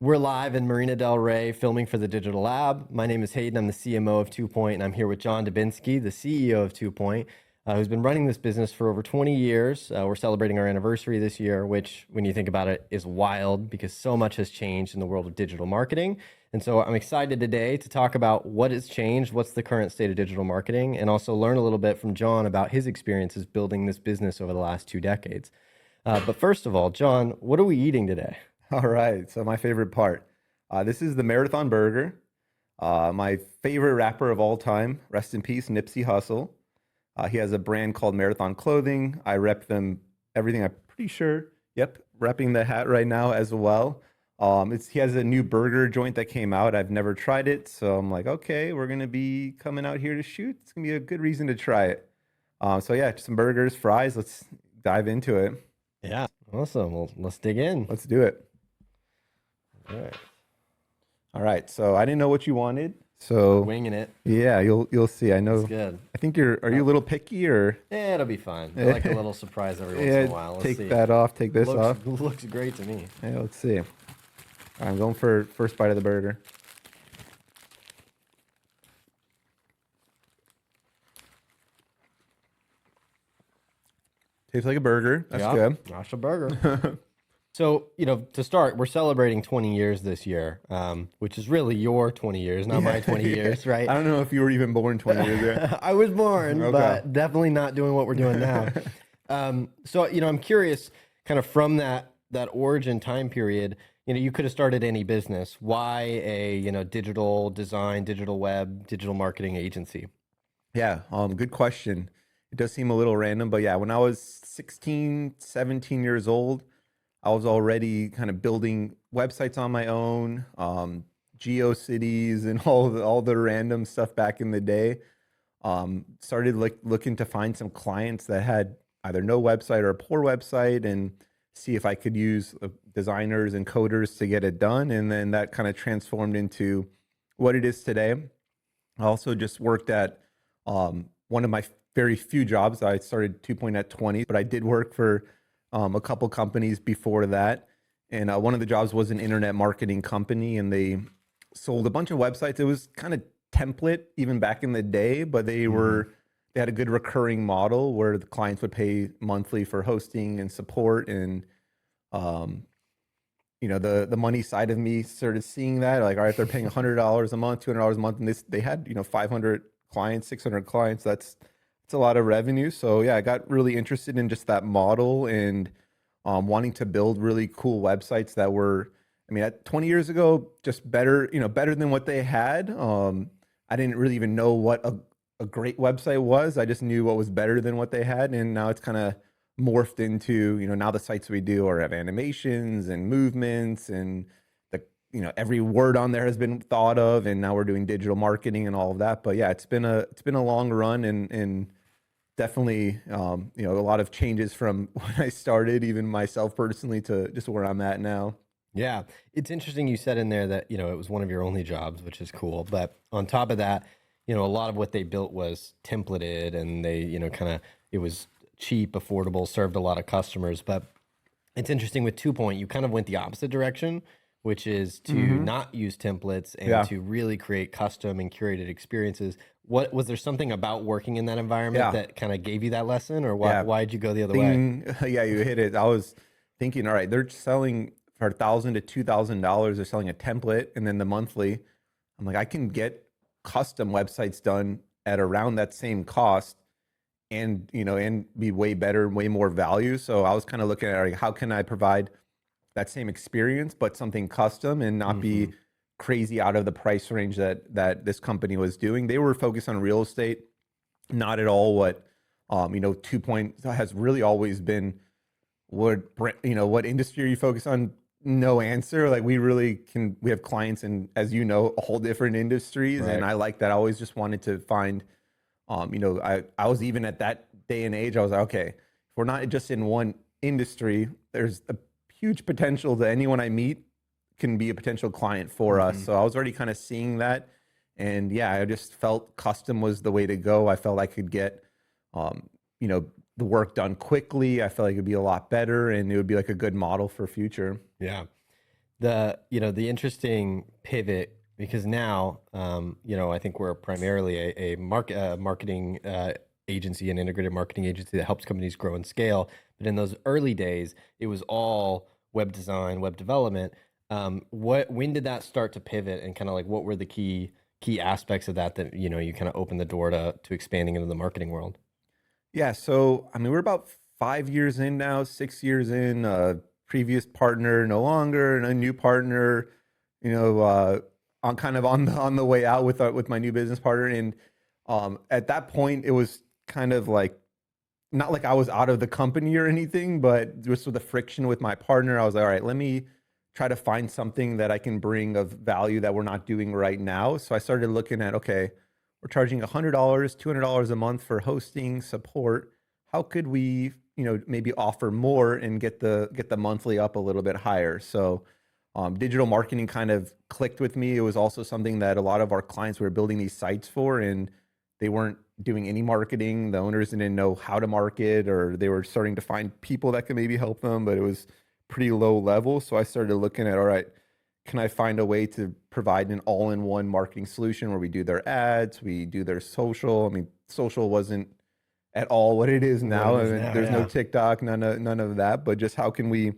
We're live in Marina Del Rey filming for the Digital Lab. My name is Hayden. I'm the CMO of 2Point, and I'm here with John Dubinsky, the CEO of 2Point, who's been running this business for over 20 years. We're celebrating our anniversary this year, which, when you think about it, is wild because so much has changed in the world of digital marketing. And so I'm excited today to talk about what has changed, what's the current state of digital marketing, and also learn a little bit from John about his experiences building this business over the last 2 decades. But first of all, John, what are we eating today? All right, so my favorite part. This is the Marathon Burger. My favorite rapper of all time, rest in peace, Nipsey Hussle. He has a brand called Marathon Clothing. I rep them, everything, I'm pretty sure. Yep, repping the hat right now as well. He has a new burger joint that came out. I've never tried it, so I'm like, okay, we're gonna be coming out here to shoot. It's gonna be a good reason to try it. So yeah, some burgers, fries. Let's dive into it. Yeah, awesome. Well, let's dig in. Let's do it. All right. All right, so I didn't know what you wanted, so Winging it. yeah, you'll see. I know. It's good. I think are you a little picky or? Yeah, it'll be fine. I like a little surprise every once in a while. Let's take see. that off. Take this off. Looks great to me. Yeah, let's see. All right, I'm going for first bite of the burger. Tastes like a burger. That's good. That's a burger. So, to start, we're celebrating 20 years this year, which is really your 20 years, not my 20 years, right? I don't know if you were even born 20 years ago. I was born, Okay. but definitely not doing what we're doing now. So, I'm curious, kind of from that origin time period, you could have started any business. Why a, digital design, digital web, digital marketing agency? Yeah, good question. It does seem a little random, but yeah, when I was 16, 17 years old, I was already kind of building websites on my own, GeoCities and all the random stuff back in the day. Started looking to find some clients that had either no website or a poor website and see if I could use designers and coders to get it done. And then that kind of transformed into what it is today. I also just worked at one of my very few jobs. I started 2Point at 20, but I did work for a couple companies before that. And one of the jobs was an internet marketing company, and they sold a bunch of websites. It was kind of template even back in the day, but they had a good recurring model where the clients would pay monthly for hosting and support. And, the money side of me started seeing that, like, all right, they're paying $100 a month, $200 a month. And they had, 500 clients, 600 clients. It's a lot of revenue. So yeah, I got really interested in just that model and wanting to build really cool websites that were, at 20 years ago, just better, better than what they had. I didn't really even know what a great website was. I just knew what was better than what they had. And now it's kind of morphed into, now the sites we do have animations and movements and every word on there has been thought of, and now we're doing digital marketing and all of that. But yeah, it's been a long run and definitely, a lot of changes from when I started, even myself personally, to just where I'm at now. Yeah, it's interesting you said in there that, it was one of your only jobs, which is cool. But on top of that, a lot of what they built was templated and they, it was cheap, affordable, served a lot of customers. But it's interesting with 2Point, you kind of went the opposite direction, which is to not use templates and to really create custom and curated experiences. What was there something about working in that environment that kind of gave you that lesson, or why did you go the other way? Yeah, you hit it. I was thinking, all right, they're selling for $1,000 to $2,000. They're selling a template and then the monthly. I'm like, I can get custom websites done at around that same cost, and and be way better, way more value. So I was kind of looking at, like, how can I provide that same experience, but something custom and not be crazy out of the price range that this company was doing. They were focused on real estate, not at all what 2Point has really always been. What industry you focus on? No answer. Like, we have clients in, as a whole different industries, right. And I like that. I always just wanted to find, I was even at that day and age, I was like, okay, if we're not just in one industry, there's a huge potential that anyone I meet can be a potential client for us. So I was already kind of seeing that. And yeah, I just felt custom was the way to go. I felt I could get you know, the work done quickly. I feel like it'd be a lot better, and it would be like a good model for future. Yeah. The interesting pivot, because now, I think we're primarily marketing agency, an integrated marketing agency that helps companies grow and scale. But in those early days, it was all web design, web development. When did that start to pivot, and kind of like what were the key aspects of that you kind of opened the door to expanding into the marketing world? Yeah. So, I mean, we're about 5 years in now, 6 years in. Previous partner no longer, and a new partner, you know, on kind of on the way out with my new business partner. And at that point, it was kind of like not like I was out of the company or anything, but just with the friction with my partner, I was like, all right, let me try to find something that I can bring of value that we're not doing right now. So I started looking at, okay, we're charging $100, $200 a month for hosting support. How could we, maybe offer more and get the monthly up a little bit higher? So digital marketing kind of clicked with me. It was also something that a lot of our clients were building these sites for, and they weren't doing any marketing. The owners didn't know how to market, or they were starting to find people that could maybe help them, but it was pretty low level. So I started looking at, all right, can I find a way to provide an all-in-one marketing solution where we do their ads, we do their social? I mean, social wasn't at all what it is What now. it I is mean, now, there's no yeah. TikTok, none of that. But just how can we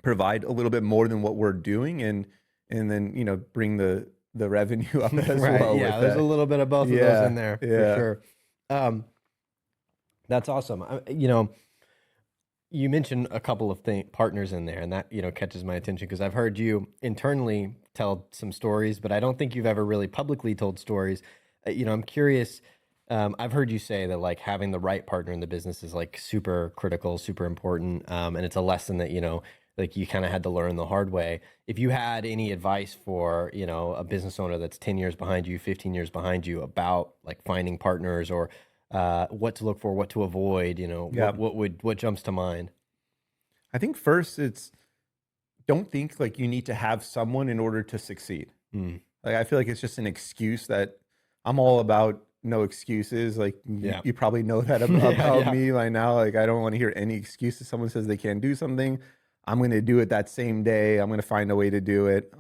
provide a little bit more than what we're doing, and then bring the revenue up as Right. well Yeah. with There's a that. little bit of both of those in Yeah, there for yeah. sure. Um, that's awesome. You mentioned a couple of partners in there, and that catches my attention because I've heard you internally tell some stories, but I don't think you've ever really publicly told stories. I'm curious. I've heard you say that like having the right partner in the business is like super critical, super important, and it's a lesson that like you kind of had to learn the hard way. If you had any advice for a business owner that's 10 years behind you, 15 years behind you about like finding partners, or what to look for, what to avoid, Yeah. what jumps to mind? I think first it's, don't think like you need to have someone in order to succeed. Mm, Like I feel like it's just an excuse that I'm all about no excuses. Like you, yeah. you probably know that Yeah, about yeah. me by now. Like I don't want to hear any excuses. Someone says they can't do something, I'm going to do it that same day. I'm going to find a way to do it.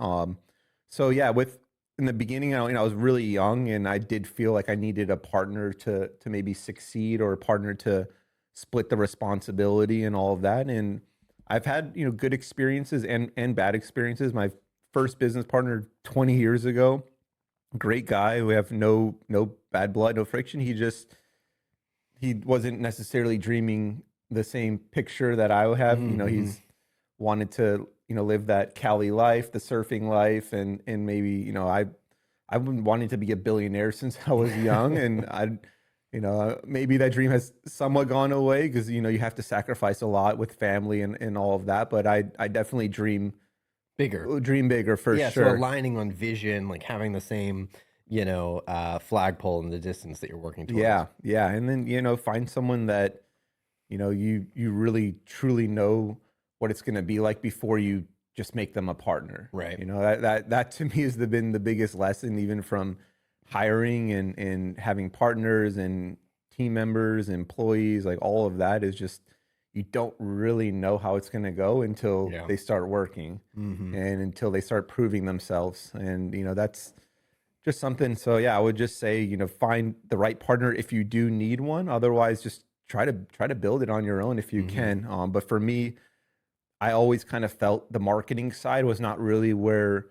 So yeah, with in the beginning, I was really young, and I did feel like I needed a partner to maybe succeed, or a partner to split the responsibility and all of that. And I've had good experiences and bad experiences. My first business partner 20 years ago, great guy. We have no bad blood, no friction. He wasn't necessarily dreaming the same picture that I have. Mm-hmm. He's wanted to live that Cali life, the surfing life, and maybe I've been wanting to be a billionaire since I was young, and maybe that dream has somewhat gone away because you have to sacrifice a lot with family and all of that. But I definitely Bigger. dream bigger for Yeah. So sure. aligning on vision, like having the same, flagpole in the distance that you're working towards. Yeah, yeah, and then find someone that you really truly know what it's going to be like before you just make them a partner. Right. That to me has been the biggest lesson, even from hiring and having partners and team members, employees, like all of that is just, you don't really know how it's going to go until Yeah. they start working, Mm-hmm. and until they start proving themselves. And that's just something. So yeah, I would just say, find the right partner if you do need one. Otherwise, just try to build it on your own if you Mm-hmm. can. But for me, I always kind of felt the marketing side was not really where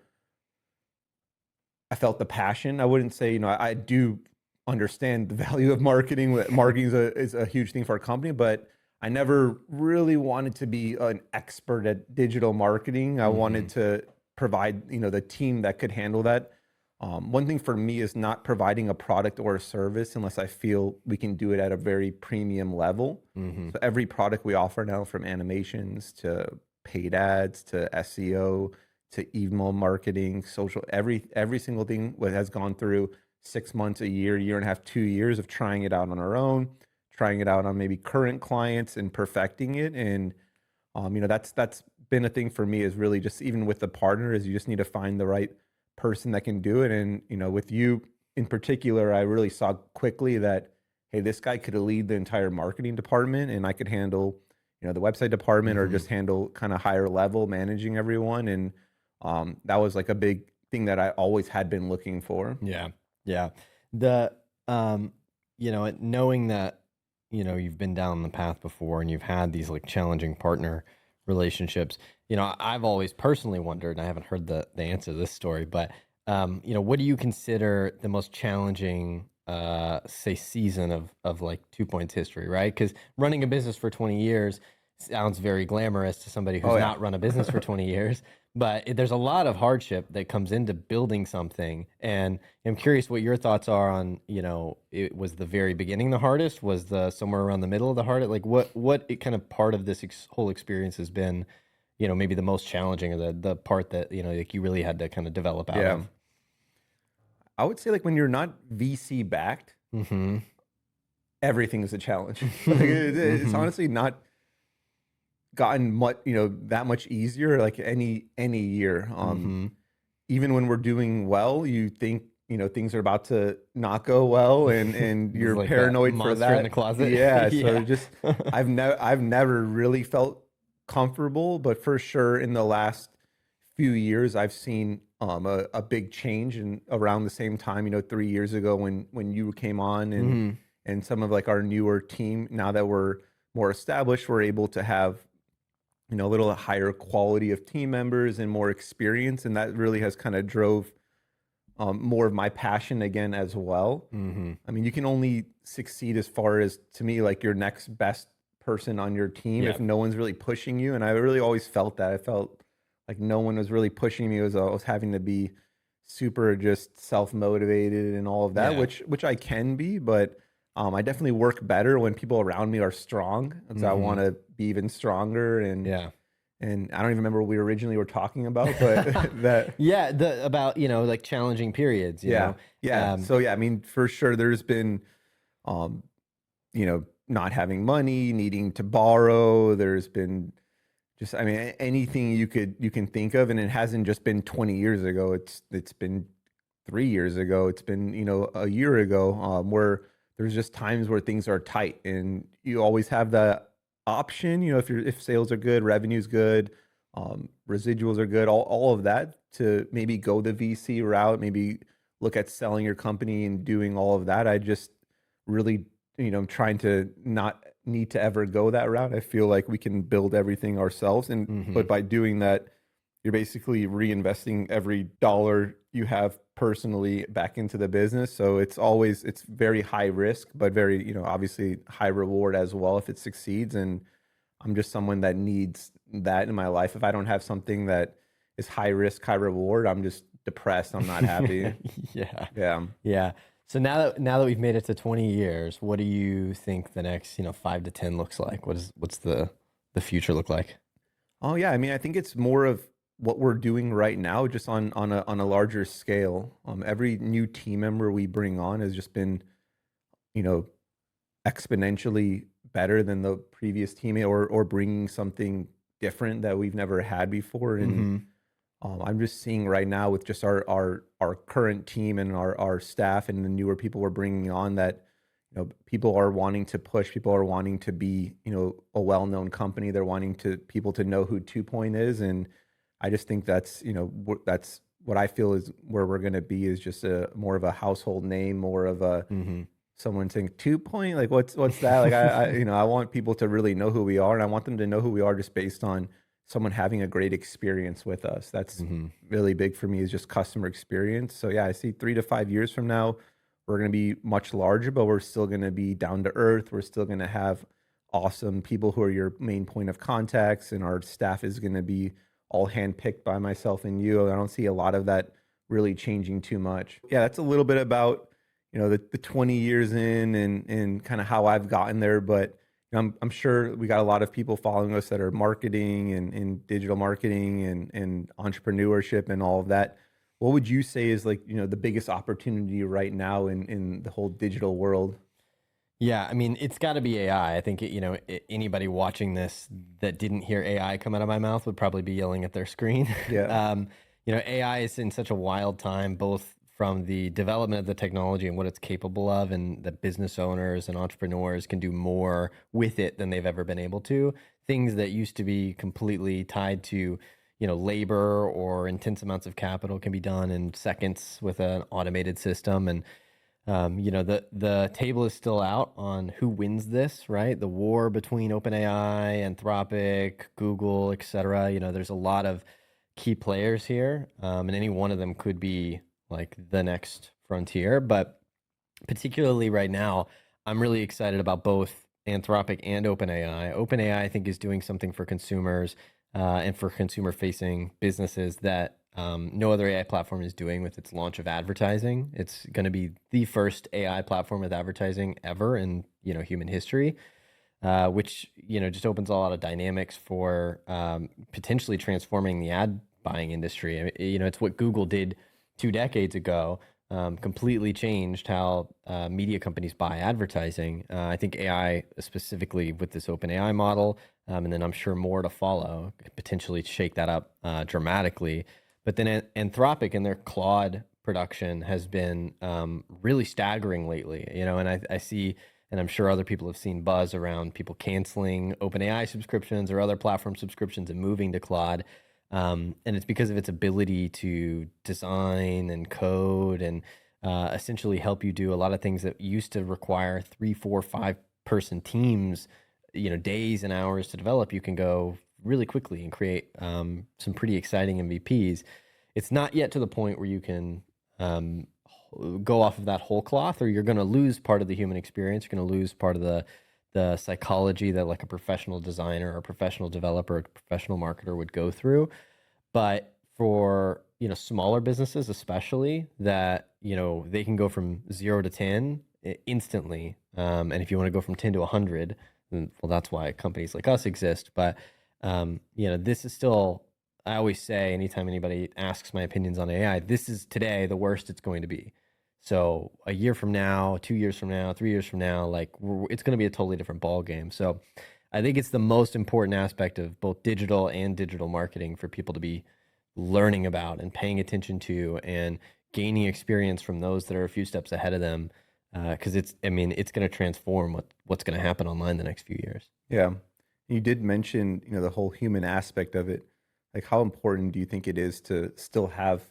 I felt the passion. I wouldn't say, I do understand the value of marketing. Marketing is a huge thing for a company, but I never really wanted to be an expert at digital marketing. I Mm-hmm. wanted to provide, the team that could handle that. One thing for me is not providing a product or a service unless I feel we can do it at a very premium level. Mm-hmm. So every product we offer now, from animations to paid ads to SEO to email marketing, social, every single thing has gone through 6 months, a year and a half, 2 years of trying it out on our own, trying it out on maybe current clients and perfecting it. And that's been a thing for me, is really just, even with the partner, is you just need to find the right person that can do it. And with you in particular, I really saw quickly that, hey, this guy could lead the entire marketing department and I could handle, the website department or just handle kind of higher level managing everyone. And that was like a big thing that I always had been looking for. Yeah. Yeah. The, knowing that, you've been down the path before and you've had these like challenging partner relationships, I've always personally wondered, and I haven't heard the answer to this story, but, what do you consider the most challenging, say season of like 2 Point's history, right? Because running a business for 20 years sounds very glamorous to somebody who's Oh, yeah. not run a business for 20 years. But there's a lot of hardship that comes into building something. And I'm curious what your thoughts are on, it was the very beginning the hardest? Was the somewhere around the middle of the hardest? Like what kind of part of this whole experience has been, maybe the most challenging, or the part that, like you really had to kind of develop out Yeah. of? I would say like when you're not VC backed, Mm-hmm. everything is a challenge. Like, it's honestly not gotten much, that much easier like any year. Even when we're doing well, you think, things are about to not go well and It's you're like that paranoid for monster in the that. closet. Yeah. So Yeah. just, I've never really felt comfortable, but for sure in the last few years, I've seen a big change and around the same time, 3 years ago when you came on and some of like our newer team, now that we're more established, we're able to have, a little higher quality of team members and more experience. And that really has kind of drove more of my passion again as well. I mean, you can only succeed as far as, to me, like your next best person on your team if Yep. no one's really pushing you. And I really always felt that. I felt like no one was really pushing me. I was having to be super just self-motivated and all of that, Yeah. which I can be, but I definitely work better when people around me are strong. And so I want to be even stronger. Yeah. And I don't even remember what we originally were talking about, but that Yeah, about, like challenging periods, yeah. Yeah. So yeah, I mean, for sure there's been um, not having money, needing to borrow. There's been just, I mean, anything you can think of, and it hasn't just been 20 years ago. It's been 3 years ago. It's been, a year ago, where there's just times where things are tight, and you always have the option, if sales are good, revenue's good, residuals are good, all of that, to maybe go the VC route, maybe look at selling your company and doing all of that. I just really, trying to not need to ever go that route. I feel like we can build everything ourselves. But by doing that, you're basically reinvesting every dollar you have personally back into the business. So it's very high risk, but very, obviously high reward as well if it succeeds. And I'm just someone that needs that in my life. If I don't have something that is high risk, high reward, I'm just depressed. I'm not happy. Yeah. Yeah. Yeah. So now that we've made it to 20 years, what do you think the next, 5 to 10 looks like? What's the future look like? Oh yeah, I mean, I think it's more of what we're doing right now, just on a larger scale. Every new team member we bring on has just been, you know, exponentially better than the previous teammate, or bringing something different that we've never had before. And Mm-hmm. I'm just seeing right now with just our current team and our staff and the newer people we're bringing on, that people are wanting to push, people are wanting to be, a well-known company. They're wanting to people to know who 2 Point is. And I just think that's, that's what I feel is where we're going to be, is just a more of a household name, more of a Mm-hmm. someone saying 2 Point, like what's that? Like I want people to really know who we are, and I want them to know who we are just based on someone having a great experience with us. That's Mm-hmm. really big for me, is just customer experience. So yeah, I see 3 to 5 years from now, we're going to be much larger, but we're still going to be down to earth. We're still going to have awesome people who are your main point of contacts, and our staff is going to be all handpicked by myself and you. I don't see a lot of that really changing too much. Yeah, that's a little bit about the 20 years in, and kind of how I've gotten there. But I'm sure we got a lot of people following us that are marketing and digital marketing and entrepreneurship and all of that. What would you say is like, the biggest opportunity right now in the whole digital world? Yeah, I mean, it's got to be AI. I think, anybody watching this that didn't hear AI come out of my mouth would probably be yelling at their screen. Yeah. AI is in such a wild time, both from the development of the technology and what it's capable of, and that business owners and entrepreneurs can do more with it than they've ever been able to. Things that used to be completely tied to, labor or intense amounts of capital can be done in seconds with an automated system. And the table is still out on who wins this, right? The war between OpenAI, Anthropic, Google, et cetera. There's a lot of key players here, and any one of them could be like the next frontier. But particularly right now, I'm really excited about both Anthropic and OpenAI. OpenAI, I think, is doing something for consumers and for consumer-facing businesses that no other AI platform is doing with its launch of advertising. It's going to be the first AI platform with advertising ever in human history, which just opens a lot of dynamics for potentially transforming the ad buying industry. It's what Google did 2 decades ago. Completely changed how media companies buy advertising. I think AI, specifically with this OpenAI model, and then I'm sure more to follow, could potentially shake that up dramatically. But then Anthropic and their Claude production has been really staggering lately, and I see, and I'm sure other people have seen buzz around people canceling OpenAI subscriptions or other platform subscriptions and moving to Claude. And it's because of its ability to design and code and essentially help you do a lot of things that used to require 3, 4, 5-person teams, days and hours to develop. You can go really quickly and create some pretty exciting MVPs. It's not yet to the point where you can go off of that whole cloth, or you're going to lose part of the human experience. You're going to lose part of the psychology that like a professional designer or a professional developer, or a professional marketer would go through. But for, smaller businesses, especially, that, they can go from 0 to 10 instantly. And if you want to go from 10 to 100, well, that's why companies like us exist. But, this is still, I always say, anytime anybody asks my opinions on AI, this is today the worst it's going to be. So a year from now, 2 years from now, 3 years from now, like it's going to be a totally different ball game. So I think it's the most important aspect of both digital and digital marketing for people to be learning about and paying attention to and gaining experience from those that are a few steps ahead of them. Because it's going to transform what's going to happen online the next few years. Yeah. You did mention, the whole human aspect of it. Like, how important do you think it is to still have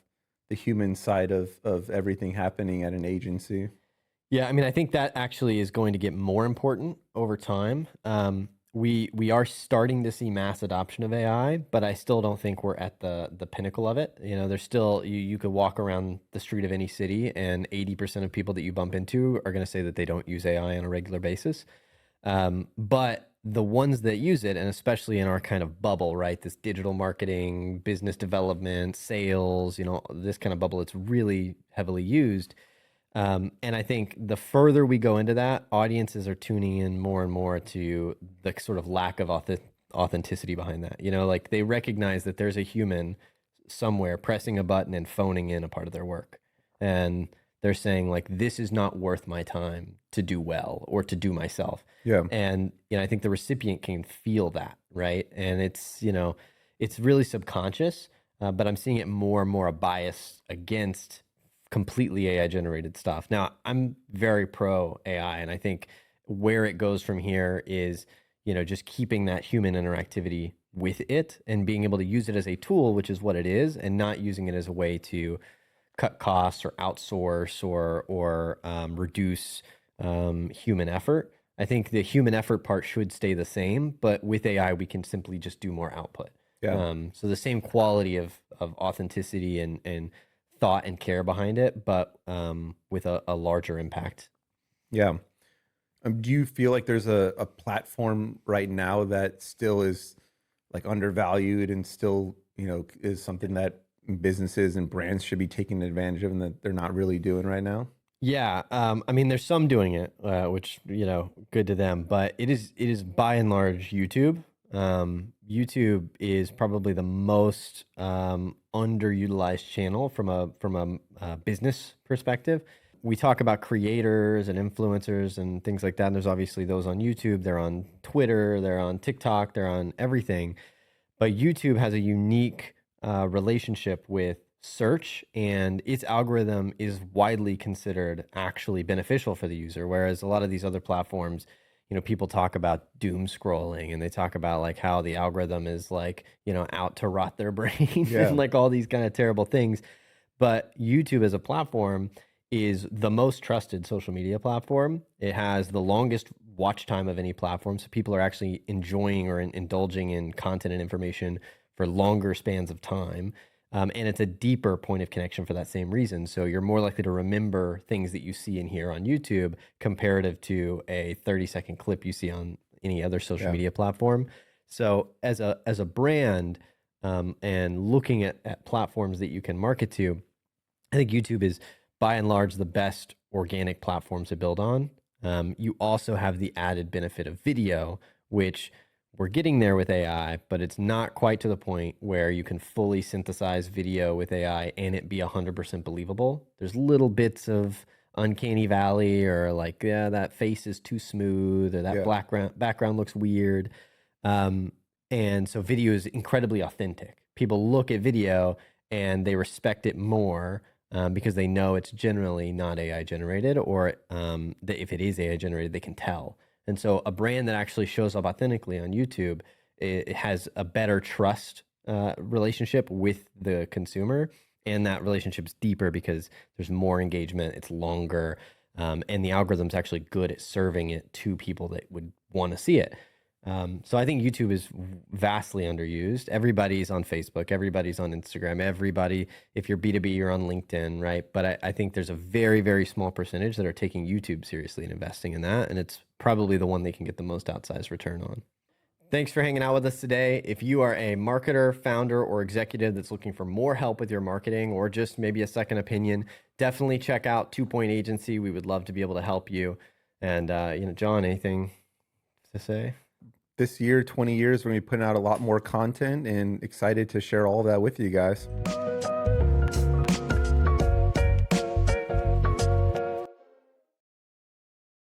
the human side of everything happening at an agency? Yeah, I think that actually is going to get more important over time. We are starting to see mass adoption of AI, but I still don't think we're at the pinnacle of it. There's still, you could walk around the street of any city and 80% of people that you bump into are going to say that they don't use AI on a regular basis. But the ones that use it, and especially in our kind of bubble, right? This digital marketing, business development, sales, this kind of bubble, it's really heavily used. And I think the further we go into that, audiences are tuning in more and more to the sort of lack of authenticity behind that. Like they recognize that there's a human somewhere pressing a button and phoning in a part of their work. And they're saying like, this is not worth my time to do well or to do myself. Yeah. And, I think the recipient can feel that, right? And it's, it's really subconscious, but I'm seeing it more and more a bias against completely AI generated stuff. Now, I'm very pro AI, and I think where it goes from here is, just keeping that human interactivity with it and being able to use it as a tool, which is what it is, and not using it as a way to cut costs or outsource or reduce human effort. I think the human effort part should stay the same, but with AI, we can simply just do more output. Yeah. So the same quality of authenticity and thought and care behind it, but with a larger impact. Yeah. Do you feel like there's a platform right now that still is like undervalued and still, is something that businesses and brands should be taking advantage of and that they're not really doing right now? Yeah, there's some doing it, which good to them. But it is by and large YouTube. YouTube is probably the most underutilized channel from a business perspective. We talk about creators and influencers and things like that. And there's obviously those on YouTube. They're on Twitter. They're on TikTok. They're on everything. But YouTube has a unique relationship with search, and its algorithm is widely considered actually beneficial for the user. Whereas a lot of these other platforms, people talk about doom scrolling, and they talk about like how the algorithm is like, out to rot their brain Yeah. and like all these kind of terrible things. But YouTube as a platform is the most trusted social media platform. It has the longest watch time of any platform. So people are actually enjoying or indulging in content and information for longer spans of time. And it's a deeper point of connection for that same reason. So you're more likely to remember things that you see and hear on YouTube comparative to a 30-second clip you see on any other social Yeah. media platform. So as a brand, and looking at platforms that you can market to, I think YouTube is by and large the best organic platform to build on. You also have the added benefit of video, which we're getting there with AI, but it's not quite to the point where you can fully synthesize video with AI and it be 100% believable. There's little bits of uncanny valley, or like, yeah, that face is too smooth, or that Yeah. background looks weird. Um, and so video is incredibly authentic. People look at video and they respect it more, because they know it's generally not AI generated, or that if it is AI generated, they can tell. And so a brand that actually shows up authentically on YouTube, it has a better trust relationship with the consumer. And that relationship's deeper because there's more engagement, it's longer, and the algorithm's actually good at serving it to people that would want to see it. So I think YouTube is vastly underused. Everybody's on Facebook, everybody's on Instagram, everybody, if you're B2B, you're on LinkedIn, right? But I think there's a very, very small percentage that are taking YouTube seriously and investing in that. And it's probably the one they can get the most outsized return on. Thanks for hanging out with us today. If you are a marketer, founder, or executive that's looking for more help with your marketing, or just maybe a second opinion, definitely check out 2 Point Agency. We would love to be able to help you. And, John, anything to say? This year, 20 years, we're going to be putting out a lot more content, and excited to share all of that with you guys.